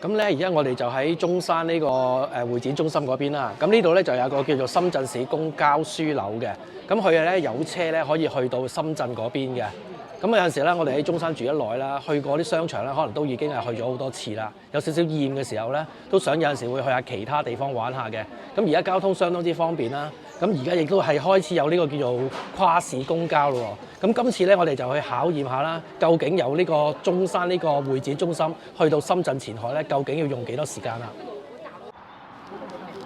咁咧，而家我哋就喺中山呢個會展中心嗰邊啦。咁呢度咧就有個叫做深圳市公交樞紐嘅。咁佢咧有車咧可以去到深圳嗰邊嘅。咁有陣時咧，我哋喺中山住得耐啦，去過啲商場咧，可能都已經係去咗好多次啦。有少少厭嘅時候咧，都想有陣時會去下其他地方玩下嘅。咁而家交通相當之方便啦。咁而家亦都係開始有呢個叫做跨市公交咯。咁今次咧，我哋就去考驗下啦，究竟由呢個中山呢個會展中心去到深圳前海咧，究竟要用幾多時間啦？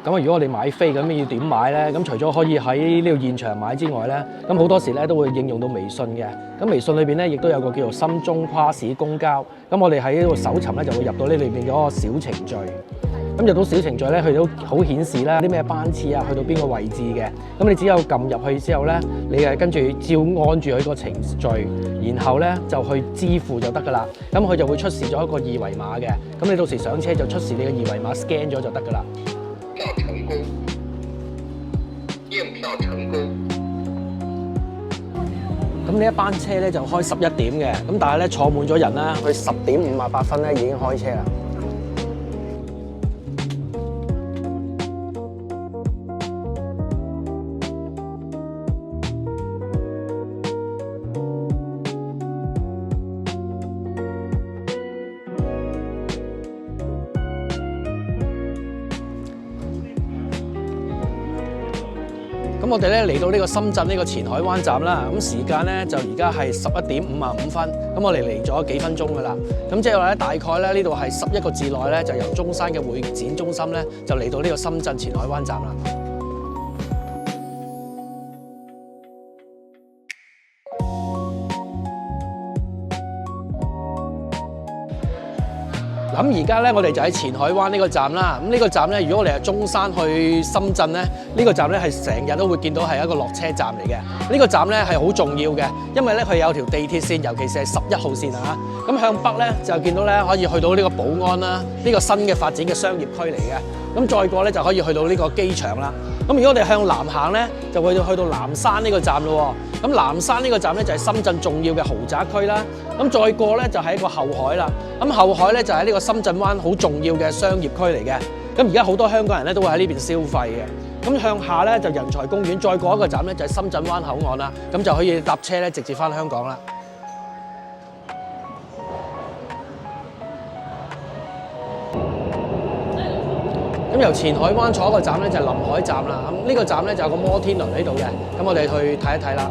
咁如果我哋買飛咁要點買咧？咁除咗可以喺呢個現場買之外咧，咁好多時咧都會應用到微信嘅。咁微信裏邊咧亦都有個叫做深中跨市公交。咁我哋喺呢度搜尋咧就會入到呢裏邊嗰個小程序。咁入到小程序咧，佢都好顯示啦啲咩班次啊，去到邊個位置嘅。咁你只有撳入去之後咧，你係跟住照按住佢個程序，然後咧就去支付就得㗎啦。咁佢就會出示咗一個二維碼嘅。咁你到時上車就出示你嘅二維碼 scan 咗就得㗎啦。票成功，驗票成功。咁呢一班車咧就開11點嘅，咁但係咧坐滿咗人啦，佢10點58分咧已經開車啦。咁我哋咧嚟到呢個深圳呢個前海灣站啦，咁時間咧就而家係11點55分，咁我哋嚟咗幾分鐘㗎啦。咁即係話咧，大概咧呢度係11個字內咧，就由中山嘅會展中心咧，就嚟到呢個深圳前海灣站啦。咁而家咧，我哋就喺前海灣呢個站啦。咁呢個站咧，如果我哋係中山去深圳咧，呢個站咧係成日都會見到係一個落車站嚟嘅。呢個站咧係好重要嘅，因為咧佢有條地鐵線，尤其是係11號線啊。咁向北咧就見到咧可以去到呢個寶安啦，呢個新嘅發展嘅商業區嚟嘅。咁再過咧就可以去到呢個機場啦。咁如果我哋向南行咧，就會去到南山呢個站咯。咁南山呢個站咧就係深圳重要嘅豪宅區啦。咁再過咧就係一個後海啦。咁後海咧就係呢個深圳灣好重要嘅商業區嚟嘅。咁而家好多香港人咧都會喺呢邊消費嘅。咁向下咧就人才公園，再過一個站咧就係深圳灣口岸啦。咁就可以搭車咧直接返香港啦。咁由前海灣坐一個站咧就係臨海站啦。咁呢個站咧就有個摩天輪喺度嘅。咁我哋去睇一睇啦。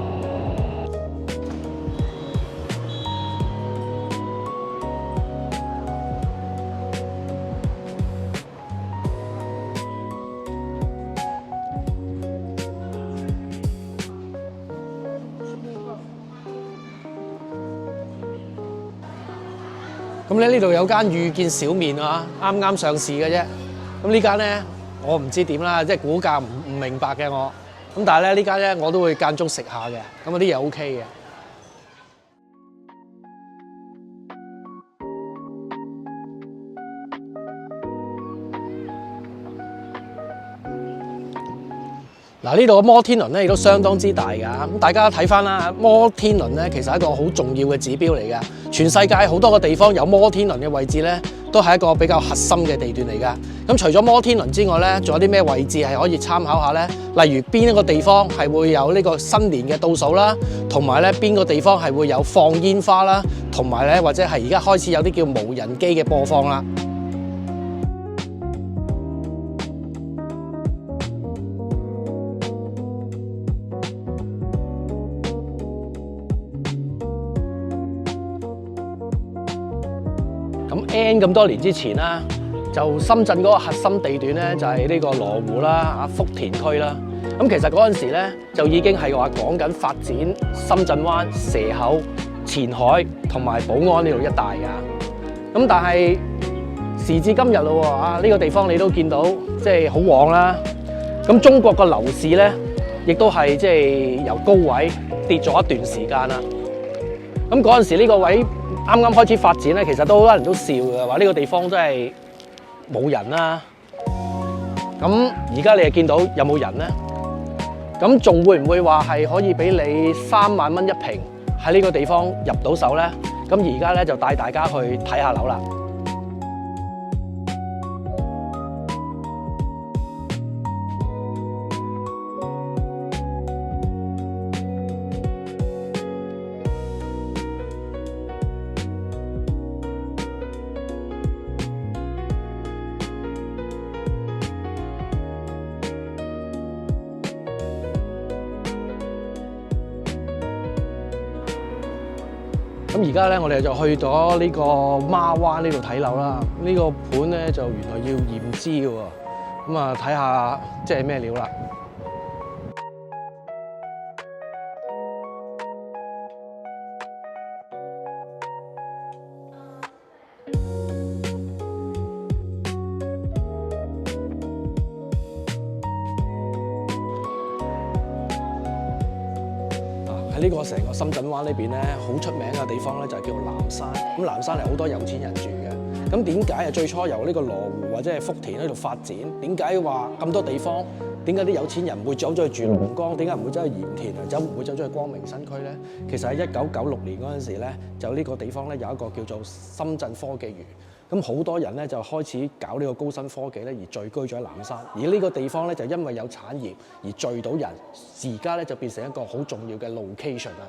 咁咧呢度有間遇見小麵啊，啱啱上市嘅啫。咁呢間咧我唔知點啦，即係股價唔明白嘅我。咁但係咧呢間咧我都會間中食下嘅。咁嗰啲嘢 OK 嘅。嗱，呢度嘅摩天輪咧亦都相當之大㗎，咁大家睇翻啦，摩天輪咧其實係一個好重要嘅指標嚟㗎。全世界好多個地方有摩天輪嘅位置咧，都係一個比較核心嘅地段嚟㗎。咁除咗摩天輪之外咧，仲有啲咩位置係可以參考下咧？例如邊一個地方係會有呢個新年嘅倒數啦，同埋咧邊個地方係會有放煙花啦，同埋咧或者係而家開始有啲叫無人機嘅播放啦。咁 N 咁多年之前啦，就深圳嗰個核心地段咧，就係呢個羅湖啦、福田區啦。咁其實嗰陣時咧，就已經係話講緊發展深圳灣、蛇口、前海同埋寶安呢度一帶㗎。咁但係時至今日咯喎，呢個地方你都見到即係好旺啦。咁中國個樓市咧，亦都係即係由高位跌咗一段時間啦。咁嗰陣時呢個位啱啱開始發展咧，其實都好多人都笑嘅，話呢個地方真係冇人啦。咁而家你又見到有冇人咧？咁仲會唔會話係可以俾你3萬蚊一平喺呢個地方入到手咧？咁而家咧就帶大家去睇下樓啦。咁而家咧，我哋就去咗呢個孖灣呢度睇樓啦。呢個盤咧就原來要驗資嘅喎。咁啊，睇下即係咩料啦。喺呢個成個深圳灣呢邊咧，好出名嘅地方咧就係叫做南山。咁南山係好多有錢人住嘅。咁點解啊？最初由呢個羅湖或者係福田呢度發展，點解話咁多地方？點解啲有錢人唔會走咗去住龍崗？點解唔會走去鹽田啊？唔會走咗去光明新區咧？其實喺1996年嗰陣時咧，就呢個地方咧有一個叫做深圳科技園。咁好多人咧就開始搞呢個高新科技咧，而聚居咗喺南山。而呢個地方咧就因為有產業而聚到人，而家咧就變成一個好重要嘅 location 啦。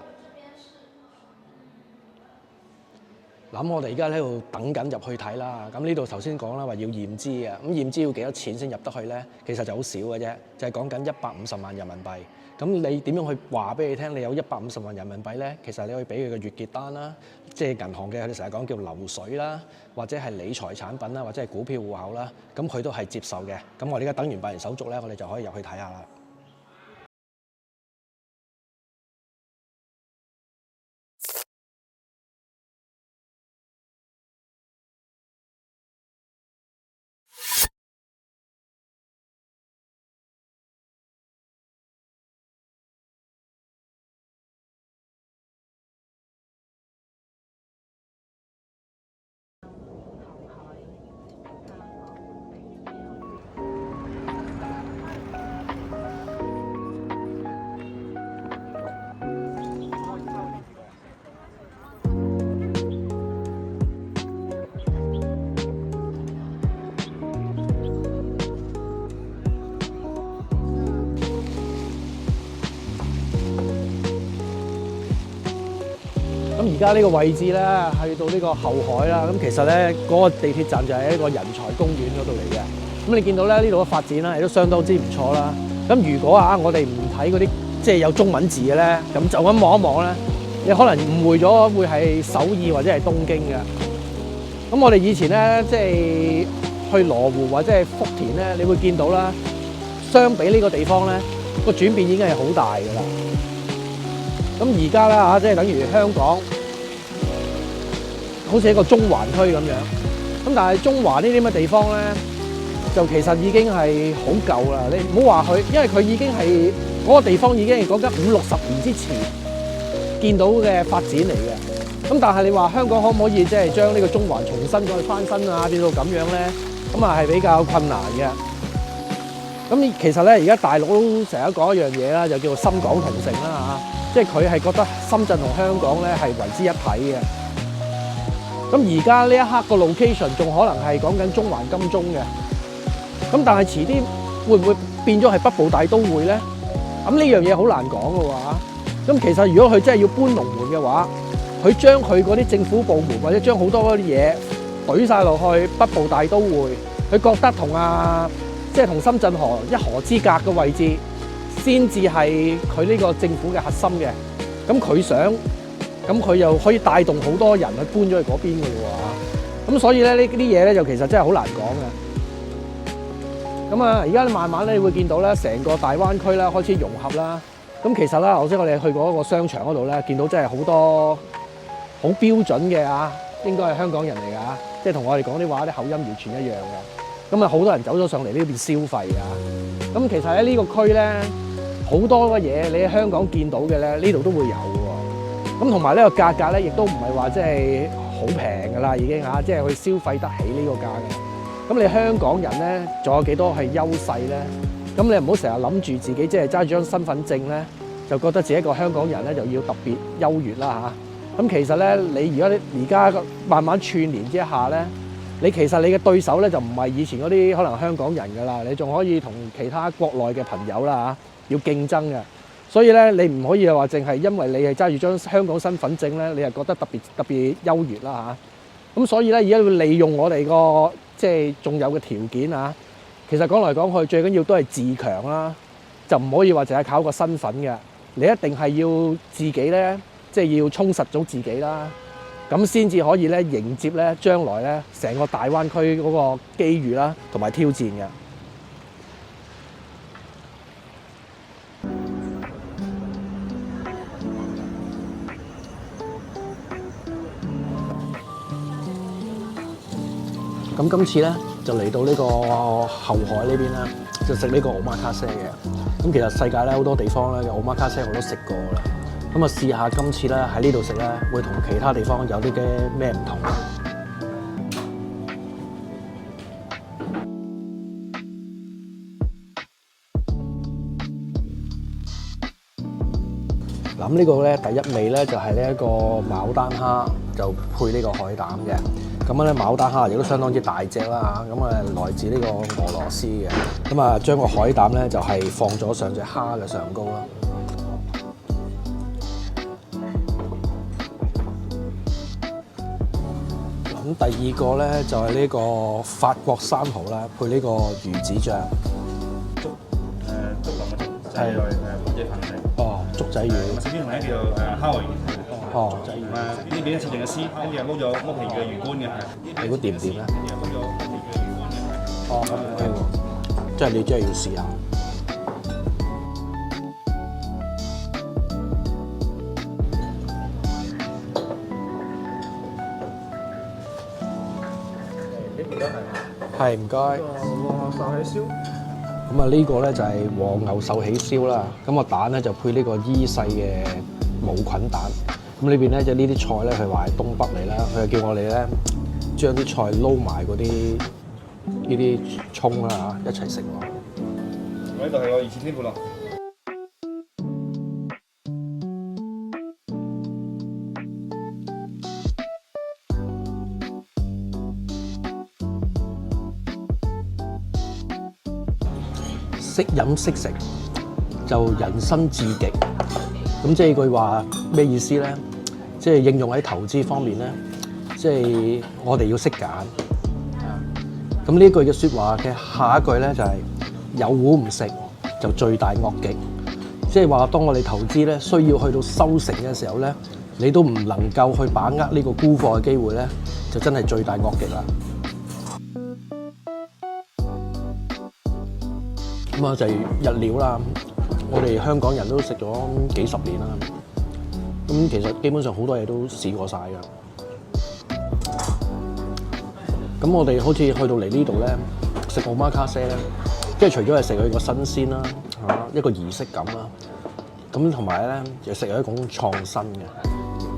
咁我哋而家喺度等緊入去睇啦。咁呢度頭先講啦，話要驗資嘅。咁驗資要幾多錢先入得去咧？其實就好少嘅啫，就係講緊150萬人民幣。咁你點樣去話俾你聽？你有150萬人民幣咧？其實你可以俾佢個月結單啦，即係銀行嘅，佢哋成日講叫流水啦，或者係理財產品啦，或者係股票戶口啦，咁佢都係接受嘅。咁我哋而家等完辦完手續咧，我哋就可以入去睇下啦。咁而家呢個位置咧，去到呢個後海啦。咁其實咧，嗰個地鐵站就係一個人才公園嗰度嚟嘅。咁你見到咧，呢度嘅發展啦，亦都相當之唔錯啦。咁如果我哋唔睇嗰啲即係有中文字嘅咧，咁就咁望一望咧，你可能誤會咗會係首爾或者係東京嘅。咁我哋以前咧，即係去羅湖或者係福田咧，你會見到啦，相比呢個地方咧，個轉變已經係好大㗎啦。咁而家咧即係等於香港，好似一個中環區咁樣。咁但係中環呢啲咁嘅地方咧，就其實已經係好舊啦。你唔好話佢，因為佢已經係嗰個地方已經係講緊50-60年之前見到嘅發展嚟嘅。咁但係你話香港可唔可以即係將呢個中環重新再翻新啊，變到咁樣咧？咁啊係比較困難嘅。咁其實咧，而家大陸都成日講一樣嘢啦，就叫做深港同城啦嚇。即係佢係覺得深圳同香港咧係為之一體嘅。咁而家呢一刻個 location 仲可能係講緊中環金鐘嘅。咁但係遲啲會唔會變咗係北部大都會咧？咁呢樣嘢好難講嘅喎。咁其實如果佢真係要搬龍門嘅話，佢將佢嗰啲政府部門或者將好多嗰啲嘢懟晒落去北部大都會，佢覺得即係同深圳河一河之隔嘅位置，先至係佢呢個政府嘅核心嘅。咁佢想，咁佢又可以帶動好多人去搬咗去嗰邊嘅喎。咁所以咧，呢啲嘢咧就其實真係好難講嘅。咁而家慢慢咧，你會見到咧，成個大灣區啦開始融合啦。咁其實咧，頭先我哋去過一個商場嗰度咧，見到真係好多好標準嘅應該係香港人嚟㗎，即係同我哋講啲話啲口音完全一樣嘅。咁好多人走咗上嚟呢邊消費㗎。咁其實喺呢個區咧，好多嘅嘢你喺香港見到嘅咧，呢度都會有喎。咁同埋呢個價格咧，亦都唔係話即係好平㗎啦，已經即係去消費得起呢個價嘅。咁你香港人咧，仲有幾多係優勢咧？咁你唔好成日諗住自己即係揸住張身份證咧，就覺得自己一個香港人咧就要特別優越啦嚇。咁其實咧，你而家慢慢串連之下咧，你其實你嘅對手咧就唔係以前嗰啲可能香港人㗎啦，你仲可以同其他國內嘅朋友啦要競爭嘅。所以咧，你唔可以話淨係因為你係揸住張香港身份證咧，你係覺得特別優越啦嚇。咁所以咧，而家要利用我哋個即係仲有嘅條件其實講嚟講去，最緊要都係自強啦，就唔可以話淨係靠個身份嘅。你一定係要自己咧，即係要充實咗自己啦。咁先至可以咧迎接咧將來咧成個大灣區嗰個機遇啦，同埋挑戰嘅。咁今次咧就嚟到呢個後海呢邊啦，就食呢個奧馬卡西嘅。咁其實世界咧好多地方咧嘅奧馬卡西我都食過啦。咁啊試下今次咧喺呢度食咧，會同其他地方有啲嘅咩唔同？咁呢個咧第一味咧就係呢一個牡丹蝦，就配呢個海膽嘅。咁咧牡丹蝦亦都相當之大隻啦，咁啊來自呢個俄羅斯嘅。咁啊將個海膽咧就係放咗上隻蝦嘅上高啦。咁第二個咧就係呢個法國生蠔啦，配呢個魚子醬。竹林嘅竹，仔魚或者粉嚟。哦，竹仔魚。食邊同咧叫蝦鮑魚。哦，呢邊切定嘅絲，跟住撈咗剝皮嘅魚乾嘅。你估掂唔掂咧？撈咗剝皮嘅魚乾嘅。哦，咁喎，即係你真係要試下。呢邊都係。係，唔該。黃牛壽喜燒。咁啊呢個咧就係黃牛壽喜燒啦。咁個蛋咧就配呢個伊勢嘅無菌蛋。咁呢邊咧就呢啲菜咧，佢話係東北嚟啦，佢就叫我哋咧將啲菜撈埋嗰啲呢啲葱啦嚇一齊食喎。我呢度係我2000天婦羅。識飲識食就人生至極。咁即係句話咩意思咧？即係應用喺投資方面咧，即係我哋要識揀。咁呢句嘅説話嘅下一句咧就係有糊唔食就罪大惡極。即係話當我哋投資咧需要去到收成嘅時候咧，你都唔能夠去把握呢個沽貨嘅機會咧，就真係罪大惡極啦。咁啊就係日料啦。我哋香港人都食咗幾十年啦，咁其實基本上好多嘢都試過晒㗎。咁我哋好似去到嚟呢度咧，食奧馬卡西咧，即係除咗係食佢個新鮮啦，一個儀式感啦，咁同埋咧又食有一種創新嘅，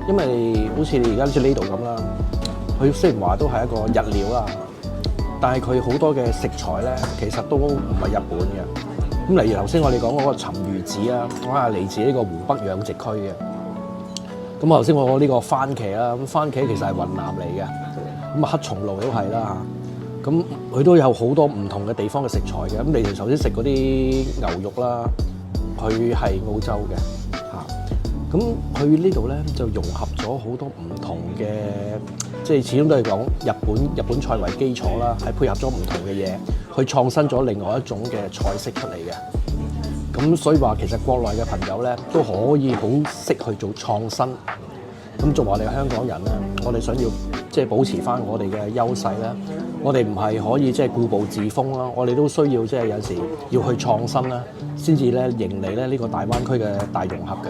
因為好似你而家好似呢度咁啦，佢雖然話都係一個日料啦，但係佢好多嘅食材咧，其實都唔係日本嘅。咁例如頭先我哋講嗰個沉魚子啊，我係嚟自呢個湖北養殖區嘅。咁頭先我講呢個番茄啦，咁番茄其實係雲南嚟嘅，咁啊黑松露都係啦嚇。咁佢都有好多唔同嘅地方嘅食材嘅。咁你哋頭先食嗰啲牛肉啦，佢係澳洲嘅嚇。咁佢呢度咧就融合咗好多唔同嘅，即係始終都係講日本菜為基礎啦，係配合咗唔同嘅嘢，去創新咗另外一種嘅菜式出嚟嘅。咁所以話其實國內嘅朋友咧都可以好識去做創新。咁作為我哋香港人咧，我哋想要即係保持翻我哋嘅優勢咧，我哋唔係可以即係固步自封啦，我哋都需要即係有時要去創新啦，先至咧迎嚟咧呢個大灣區嘅大融合嘅。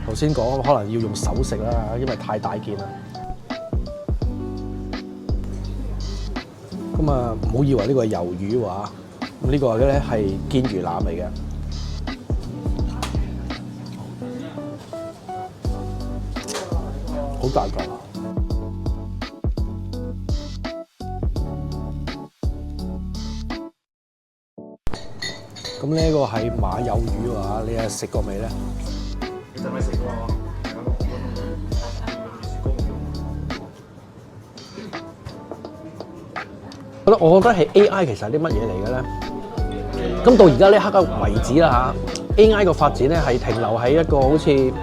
頭先講可能要用手食啦，因為太大件啦。咁啊，唔好以為呢個係魷魚喎，咁呢個咧係堅魚腩嚟嘅，好大嚿。咁呢個係馬友魚喎，你係食過未咧？你就咪食過？我覺得係 AI 其實係啲乜嘢嚟嘅咧？咁到而家呢刻嘅為止啦嚇 AI 個發展咧係停留喺一個好似，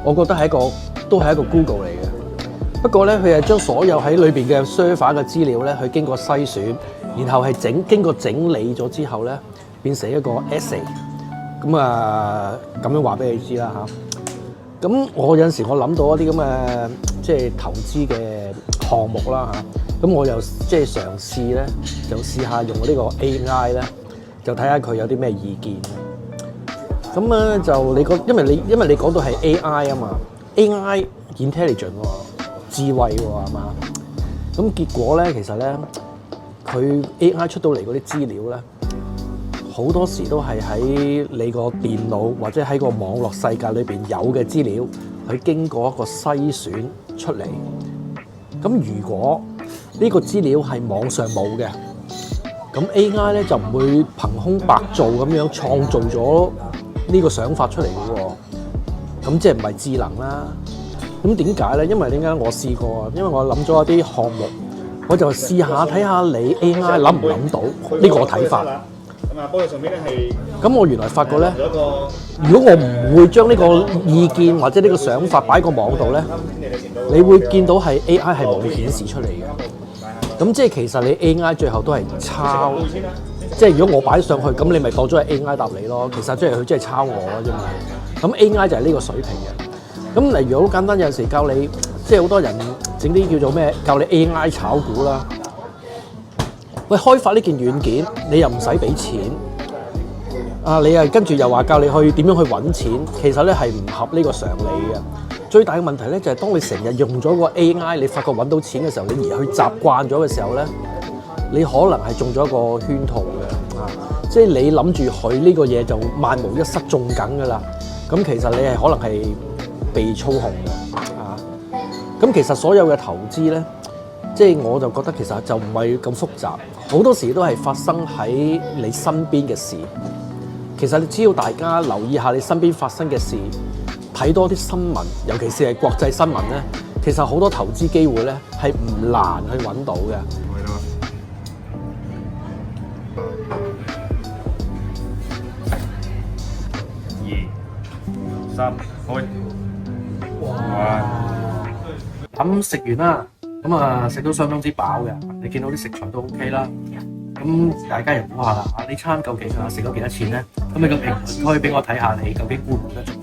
我覺得係都係一個 Google 嚟嘅。不過咧，佢係將所有喺裏邊嘅 server 嘅資料咧，去經過篩選，然後係經過整理咗之後咧，變成一個 essay。咁咁樣話俾你知啦嚇。咁我有陣時我諗到一啲咁嘅即係投資嘅項目啦嚇。咁我又即係嘗試咧，就試下用呢個 AI 咧，就睇下佢有啲咩意見。咁啊就因為你講到係 AI 啊嘛 ，AI intelligent 喎，智慧喎係嘛？咁結果咧，其實咧佢 AI 出到嚟嗰啲資料咧，好多時都係喺你個電腦或者喺個網絡世界裏邊有嘅資料，佢經過一個篩選出嚟。咁如果呢個資料係網上冇嘅，咁 AI 咧就唔會憑空白做咁樣創造咗呢個想法出嚟嘅喎。咁即係唔係智能啦？咁點解咧？因為點解我試過啊？因為我諗咗一啲項目，我就試下睇下你 AI 諗唔諗到呢個睇法。咁啊，玻璃上面咧係。咁我原來發覺咧，如果我唔會將呢個意見或者呢個想法擺喺個網度咧，你會見到係 AI 係冇顯示出嚟嘅。咁即係其實你 AI 最後都係抄，即係如果我擺上去，咁你咪當咗係 AI 答你咯。其實即係佢真係抄我咯啫嘛。咁 AI 就係呢個水平嘅。咁例如好簡單，有陣時教你，即係好多人整啲叫做咩，教你 AI 炒股啦。喂，開發呢件軟件，你又唔使俾錢，你又跟住又話教你去點樣去揾錢，其實咧係唔合呢個常理嘅。最大嘅問題咧就係當你成日用咗個 AI，你發覺揾到錢嘅時候，你而去習慣咗嘅時候咧，你可能係中咗一個圈套嘅，即係你諗住佢呢個嘢就萬無一失中緊㗎啦。咁其實你係可能係被操控嘅，咁其實所有嘅投資咧，即係我就覺得其實就唔係咁複雜，好多時都係發生喺你身邊嘅事。其實你只要大家留意下你身邊發生嘅事，睇多啲新聞，尤其是係國際新聞咧，其實好多投資機會咧係唔難去揾到嘅。2、3，開。哇！咁食完啦，咁食到相當之飽嘅，你見到啲食材都 OK 啦。咁大家又估下啦，呢餐究竟食咗幾多錢咧？咁你個評論區俾我睇下，你究竟估唔估得中？